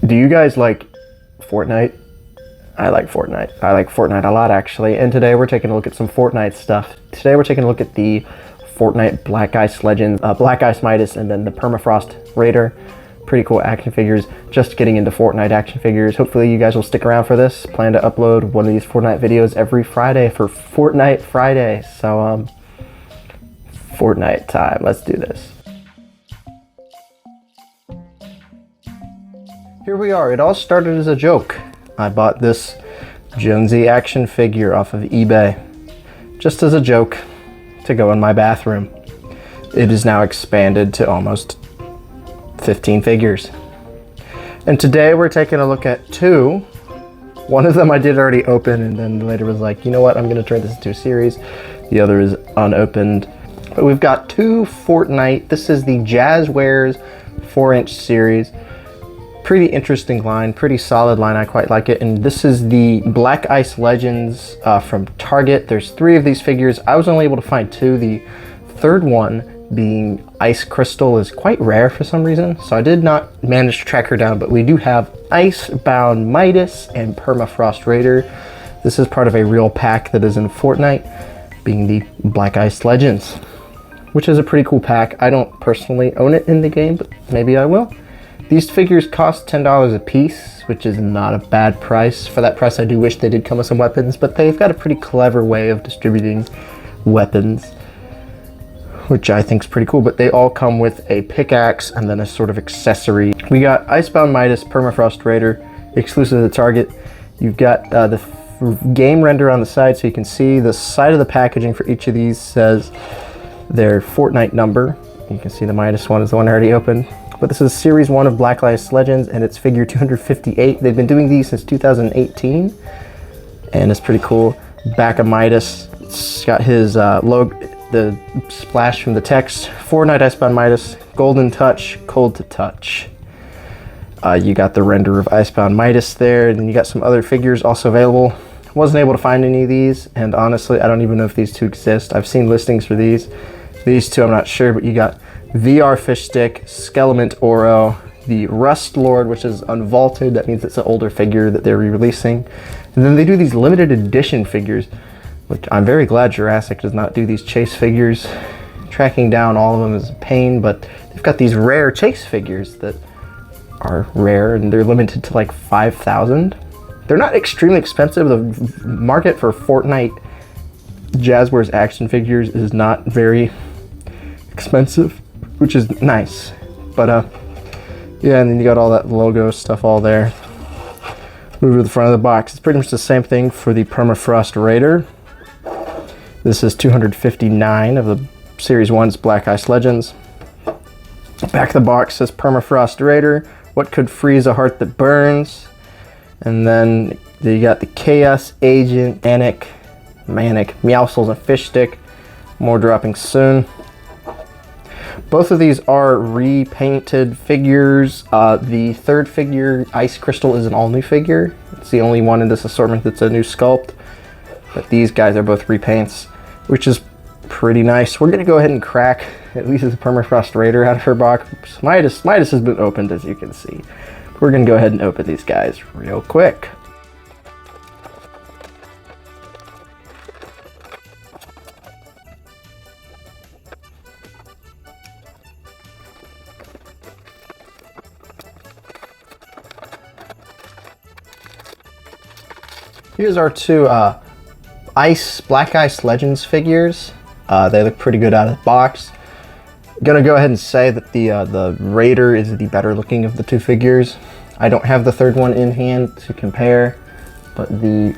Do you guys like Fortnite? I like Fortnite. I like Fortnite a lot, actually. And today we're taking a look at some Fortnite stuff. Today we're taking a look at the Fortnite Black Ice Legends, Black Ice Midas, and then the Permafrost Raider. Pretty cool action figures. Just getting into Fortnite action figures. Hopefully you guys will stick around for this. Plan to upload one of these Fortnite videos every Friday for Fortnite Friday. So, Fortnite time. Let's do this. Here we are. It all started as a joke. I bought this Jonesy action figure off of eBay just as a joke to go in my bathroom. It is now expanded to almost 15 figures. And today we're taking a look at two. One of them I did already open and then later was like, you know what, I'm going to turn this into a series. The other is unopened. But we've got two Fortnite. This is the Jazwares 4-inch series. Pretty interesting line, pretty solid line. I quite like it. And this is the Black Ice Legends from Target. There's 3 of these figures. I was only able to find 2. The third one, being Ice Crystal, is quite rare for some reason, so I did not manage to track her down. But we do have Icebound Midas and Permafrost Raider. This is part of a real pack that is in Fortnite, being the Black Ice Legends, which is a pretty cool pack. I don't personally own it in the game, but maybe I will. These figures cost $10 a piece, which is not a bad price. For that price, I do wish they did come with some weapons, but they've got a pretty clever way of distributing weapons, which I think is pretty cool. But they all come with a pickaxe and then a sort of accessory. We got Icebound Midas Permafrost Raider, exclusive to Target. You've got the game render on the side, so you can see the side of the packaging for each of these says their Fortnite number. You can see the Midas one is the one I already opened. But this is Series 1 of Black Ice Legends, and it's figure 258. They've been doing these since 2018, and it's pretty cool. Back of Midas, it's got his logo, the splash from the text, Fortnite Icebound Midas, Golden Touch, Cold to Touch. You got the render of Icebound Midas there, and then you got some other figures also available. Wasn't able to find any of these, and honestly, I don't even know if these two exist. I've seen listings for these. These two, I'm not sure, but you got VR Fish Stick, Skelement Oro, the Rust Lord, which is unvaulted. That means it's an older figure that they're re-releasing. And then they do these limited edition figures, which I'm very glad Jurassic does not do these chase figures. Tracking down all of them is a pain, but they've got these rare chase figures that are rare, and they're limited to like 5,000. They're not extremely expensive. The market for Fortnite Jazwares action figures is not very expensive, which is nice. But yeah, and then you got all that logo stuff all there. Move to the front of the box. It's pretty much the same thing for the Permafrost Raider. This is 259 of the Series 1's Black Ice Legends. Back of the box says Permafrost Raider, what could freeze a heart that burns? And then you got the Chaos Agent, Manic, Meowscles, and Fish Stick. More dropping soon. Both of these are repainted figures. The third figure, Ice Crystal, is an all-new figure. It's the only one in this assortment that's a new sculpt. But these guys are both repaints, which is pretty nice. We're going to go ahead and crack at least the Permafrost Raider out of her box. Midas has been opened, as you can see. We're going to go ahead and open these guys real quick. Here's our two Black Ice Legends figures. They look pretty good out of the box. Gonna go ahead and say that the Raider is the better looking of the two figures. I don't have the third one in hand to compare, but the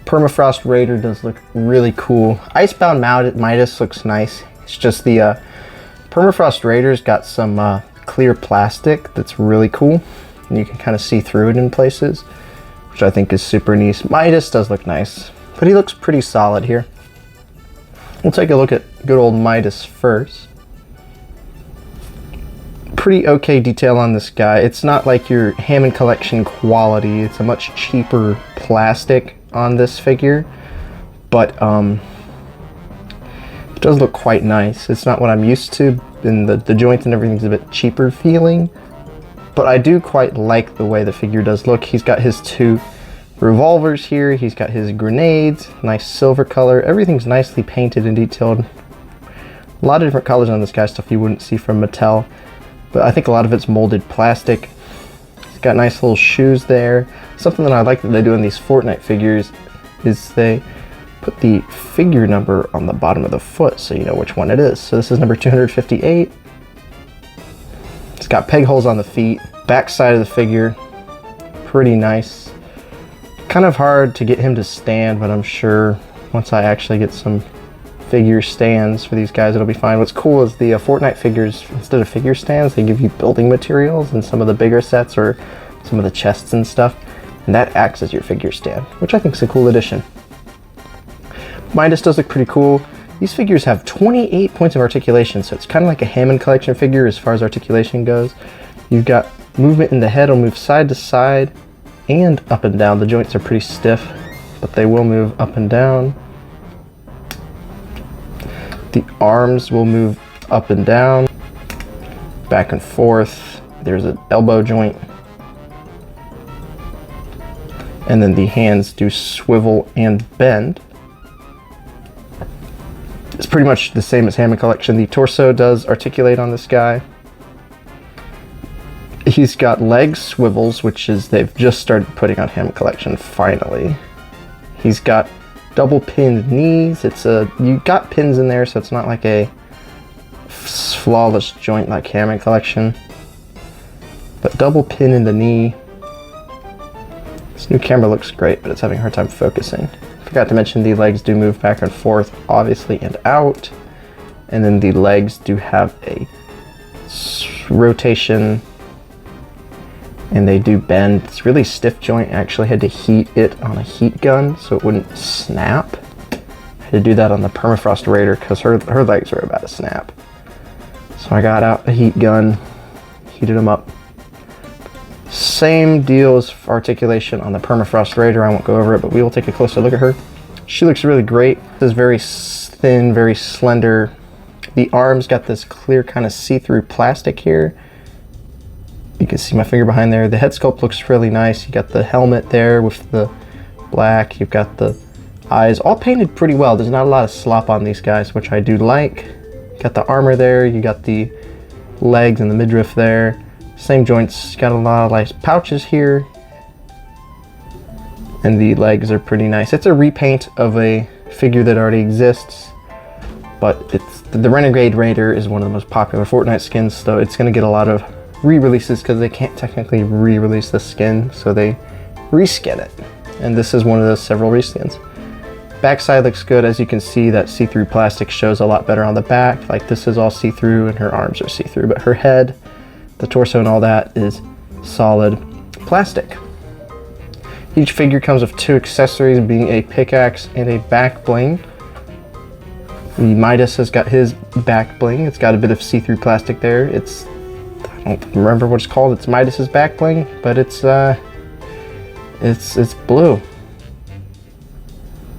Permafrost Raider does look really cool. Icebound Midas looks nice. It's just the Permafrost Raider's got some clear plastic that's really cool, and you can kind of see through it in places, which I think is super nice. Midas does look nice, but he looks pretty solid here. We'll take a look at good old Midas first. Pretty okay detail on this guy. It's not like your Hammond Collection quality. It's a much cheaper plastic on this figure, but it does look quite nice. It's not what I'm used to, and the joints and everything's a bit cheaper feeling, But I do quite like the way the figure does look. He's got his 2 revolvers here. He's got his grenades, nice silver color. Everything's nicely painted and detailed. A lot of different colors on this guy, stuff you wouldn't see from Mattel. But I think a lot of it's molded plastic. He's got nice little shoes there. Something that I like that they do in these Fortnite figures is they put the figure number on the bottom of the foot so you know which one it is. So this is number 258. It's got peg holes on the feet. Back side of the figure, pretty nice. Kind of hard to get him to stand, but I'm sure once I actually get some figure stands for these guys, it'll be fine. What's cool is the Fortnite figures, instead of figure stands, they give you building materials in some of the bigger sets or some of the chests and stuff, and that acts as your figure stand, which I think is a cool addition. Midas does look pretty cool. These figures have 28 points of articulation, so it's kind of like a Hammond collection figure as far as articulation goes. You've got movement in the head, will move side to side and up and down. The joints are pretty stiff, but they will move up and down. The arms will move up and down, back and forth. There's an elbow joint. And then the hands do swivel and bend. It's pretty much the same as Hammond Collection. The torso does articulate on this guy. He's got leg swivels, which is they've just started putting on Hammond Collection finally. He's got double pinned knees. You got pins in there, so it's not like a flawless joint like Hammond Collection. But double pin in the knee. This new camera looks great, but it's having a hard time focusing. Forgot to mention the legs do move back and forth, obviously, and out. And then the legs do have a rotation, and they do bend. It's a really stiff joint. I actually had to heat it on a heat gun so it wouldn't snap. I had to do that on the Permafrost Raider because her legs were about to snap. So I got out a heat gun, heated them up. Same deal as articulation on the Permafrost Raider. I won't go over it, but we will take a closer look at her. She looks really great. This is very thin, very slender. The arms got this clear kind of see-through plastic here. You can see my finger behind there. The head sculpt looks really nice. You got the helmet there with the black. You've got the eyes all painted pretty well. There's not a lot of slop on these guys, which I do like. Got the armor there. You got the legs and the midriff there. Same joints, got a lot of nice pouches here. And the legs are pretty nice. It's a repaint of a figure that already exists, but the Renegade Raider is one of the most popular Fortnite skins, so it's gonna get a lot of re-releases because they can't technically re-release the skin, so they reskin it. And this is one of those several reskins. Backside looks good. As you can see, that see-through plastic shows a lot better on the back. Like this is all see-through and her arms are see-through, but her head, the torso and all that is solid plastic. Each figure comes with 2 accessories, being a pickaxe and a back bling. The Midas has got his back bling. It's got a bit of see-through plastic there. I don't remember what it's called. It's Midas's back bling, but it's blue.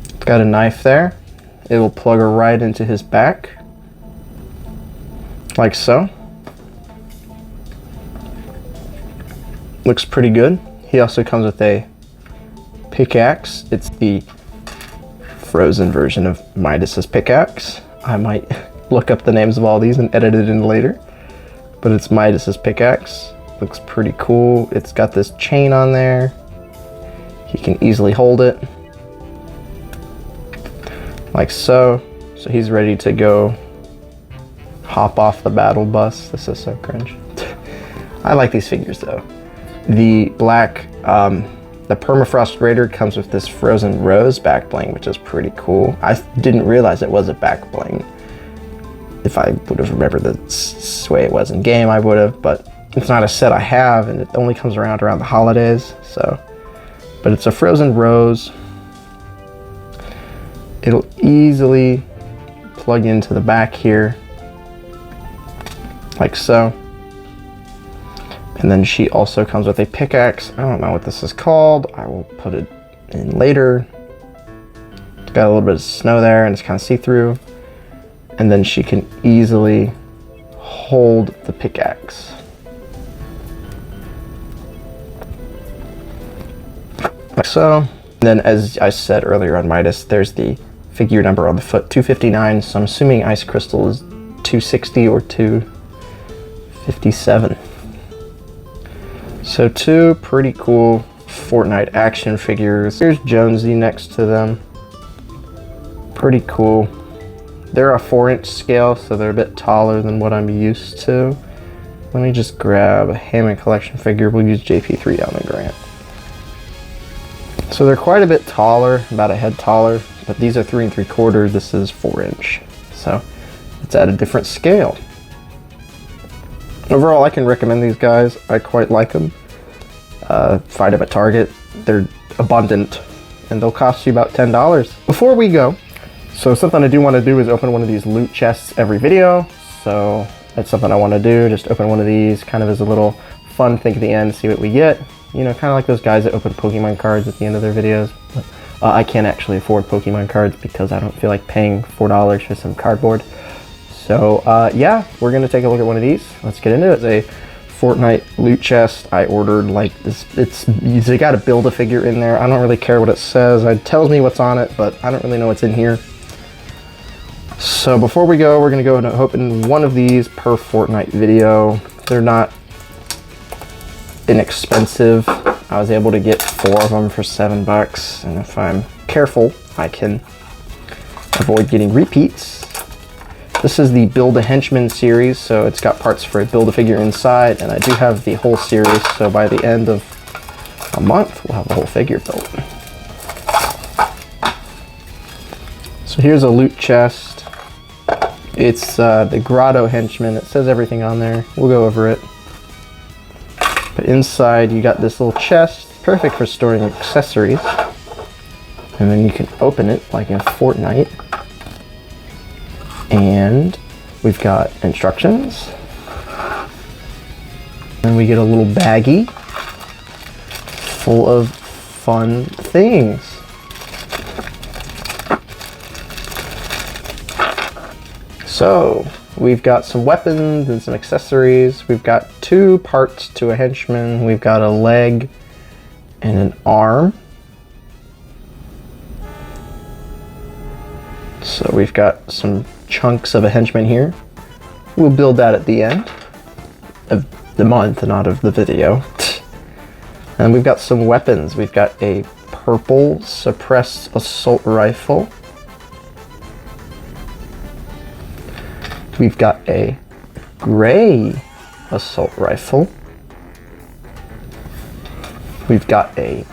It's got a knife there. It will plug right into his back, like so. Looks pretty good. He also comes with a pickaxe. It's the frozen version of Midas's pickaxe. I might look up the names of all these and edit it in later. But it's Midas's pickaxe. Looks pretty cool. It's got this chain on there. He can easily hold it. Like so. So he's ready to go hop off the battle bus. This is so cringe. I like these figures though. The black, the Permafrost Raider comes with this frozen rose back bling, which is pretty cool. I didn't realize it was a back bling. If I would have remembered the way it was in game, I would have, but it's not a set I have, and it only comes around the holidays, so. But it's a frozen rose. It'll easily plug into the back here, like so. And then she also comes with a pickaxe. I don't know what this is called. I will put it in later. It's got a little bit of snow there and it's kind of see-through. And then she can easily hold the pickaxe. like so. And then, as I said earlier on Midas, there's the figure number on the foot, 259. So I'm assuming Ice Crystal is 260 or 257. So two pretty cool Fortnite action figures. Here's Jonesy next to them. Pretty cool. They're a 4-inch scale, so they're a bit taller than what I'm used to. Let me just grab a Hammond Collection figure. We'll use JP3 down the Grant. So they're quite a bit taller, about a head taller, but these are 3 3/4. This is 4-inch. So it's at a different scale. Overall, I can recommend these guys. I quite like them. Find them at Target. They're abundant, and they'll cost you about $10. Before we go, so something I do want to do is open one of these loot chests every video. So that's something I want to do. Just open one of these kind of as a little fun thing at the end, see what we get. You know, kind of like those guys that open Pokemon cards at the end of their videos. But, I can't actually afford Pokemon cards because I don't feel like paying $4 for some cardboard. So yeah, we're going to take a look at one of these. Let's get into it. It's a Fortnite loot chest. I ordered like this. You got to build a figure in there. I don't really care what it says. It tells me what's on it, but I don't really know what's in here. So before we go, we're going to go and open one of these per Fortnite video. They're not inexpensive. I was able to get 4 of them for $7, and if I'm careful, I can avoid getting repeats. This is the Build a Henchman series, so it's got parts for a Build-A-Figure inside, and I do have the whole series, so by the end of a month, we'll have the whole figure built. So here's a loot chest. It's the Grotto Henchman. It says everything on there. We'll go over it. But inside, you got this little chest, perfect for storing accessories. And then you can open it like in Fortnite. And we've got instructions. And we get a little baggie full of fun things. So we've got some weapons and some accessories. We've got 2 parts to a henchman. We've got a leg and an arm. So we've got some chunks of a henchman here. We'll build that at the end of the month, not of the video. And we've got some weapons. We've got a purple suppressed assault rifle. We've got a gray assault rifle. We've got a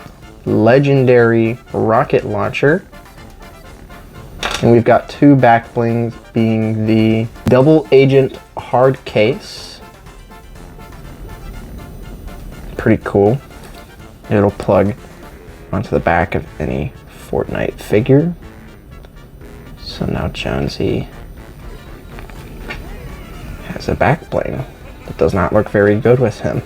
legendary rocket launcher. And we've got 2 back blings, being the double agent hard case. Pretty cool. It'll plug onto the back of any Fortnite figure. So now Jonesy has a back bling. It does not look very good with him.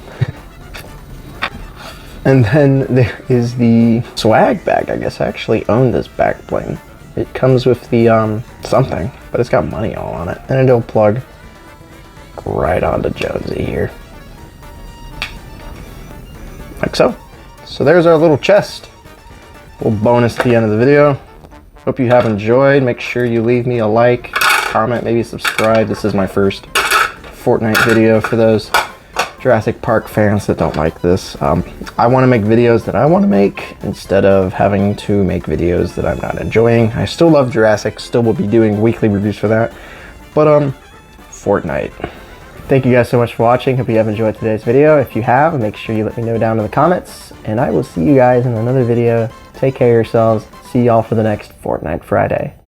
And then there is the swag bag. I guess I actually own this back bling. It comes with the something, but it's got money all on it. And it'll plug right onto Jonesy here. Like so. So there's our little chest. Little bonus at the end of the video. Hope you have enjoyed. Make sure you leave me a like, comment, maybe subscribe. This is my first Fortnite video for those Jurassic Park fans that don't like this. I want to make videos that I want to make instead of having to make videos that I'm not enjoying. I still love Jurassic, still will be doing weekly reviews for that, but Fortnite. Thank you guys so much for watching. Hope you have enjoyed today's video. If you have, make sure you let me know down in the comments, and I will see you guys in another video. Take care of yourselves. See y'all for the next Fortnite Friday.